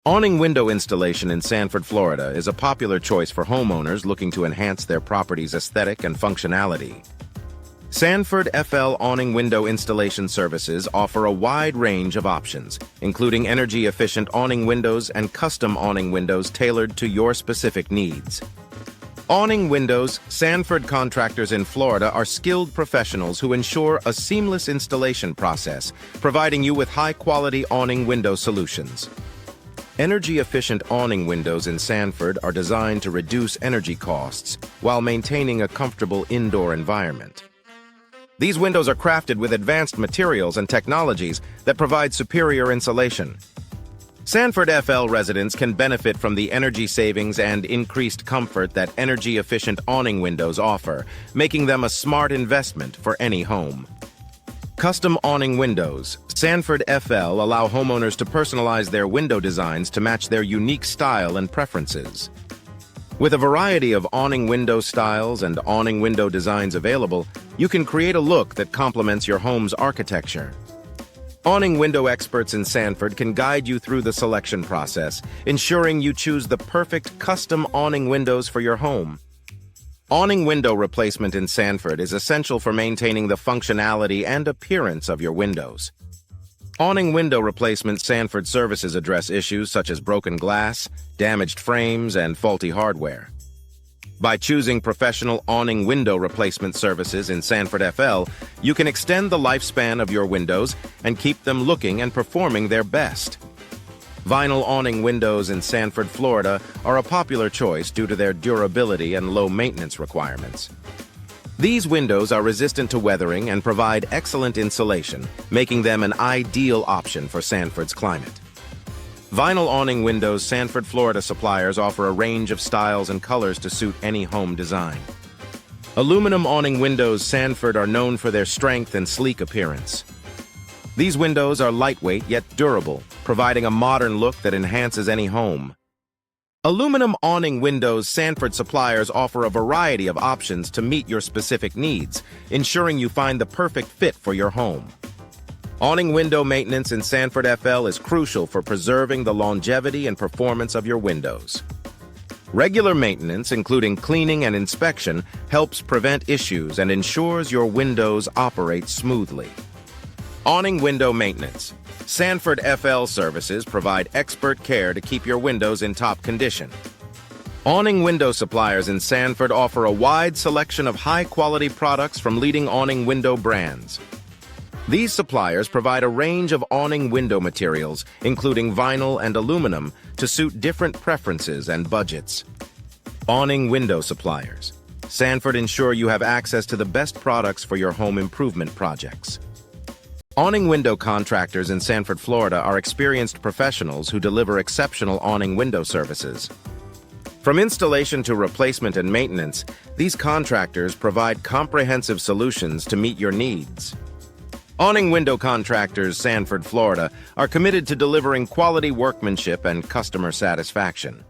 Awning window installation in Sanford, Florida is a popular choice for homeowners looking to enhance their property's aesthetic and functionality. Sanford FL awning window installation services offer a wide range of options, including energy-efficient awning windows and custom awning windows tailored to your specific needs. Awning Windows Sanford contractors in Florida are skilled professionals who ensure a seamless installation process, providing you with high-quality awning window solutions. Energy-efficient awning windows in Sanford are designed to reduce energy costs while maintaining a comfortable indoor environment. These windows are crafted with advanced materials and technologies that provide superior insulation. Sanford FL residents can benefit from the energy savings and increased comfort that energy-efficient awning windows offer, making them a smart investment for any home. Custom awning windows Sanford FL allow homeowners to personalize their window designs to match their unique style and preferences. With a variety of awning window styles and awning window designs available, you can create a look that complements your home's architecture. Awning window experts in Sanford can guide you through the selection process, ensuring you choose the perfect custom awning windows for your home. Awning window replacement in Sanford is essential for maintaining the functionality and appearance of your windows. Awning window replacement Sanford services address issues such as broken glass, damaged frames, and faulty hardware. By choosing professional awning window replacement services in Sanford FL, you can extend the lifespan of your windows and keep them looking and performing their best. Vinyl awning windows in Sanford, Florida are a popular choice due to their durability and low maintenance requirements. These windows are resistant to weathering and provide excellent insulation, making them an ideal option for Sanford's climate. Vinyl awning windows Sanford, Florida suppliers offer a range of styles and colors to suit any home design. Aluminum awning windows Sanford are known for their strength and sleek appearance. These windows are lightweight yet durable, providing a modern look that enhances any home. Aluminum awning windows Sanford suppliers offer a variety of options to meet your specific needs, ensuring you find the perfect fit for your home. Awning window maintenance in Sanford FL is crucial for preserving the longevity and performance of your windows. Regular maintenance, including cleaning and inspection, helps prevent issues and ensures your windows operate smoothly. Awning window maintenance. Sanford FL services provide expert care to keep your windows in top condition. Awning window suppliers in Sanford offer a wide selection of high-quality products from leading awning window brands. These suppliers provide a range of awning window materials, including vinyl and aluminum, to suit different preferences and budgets. Awning window suppliers. Sanford ensure you have access to the best products for your home improvement projects. Awning window contractors in Sanford, Florida are experienced professionals who deliver exceptional awning window services. From installation to replacement and maintenance, these contractors provide comprehensive solutions to meet your needs. Awning window contractors Sanford, Florida are committed to delivering quality workmanship and customer satisfaction.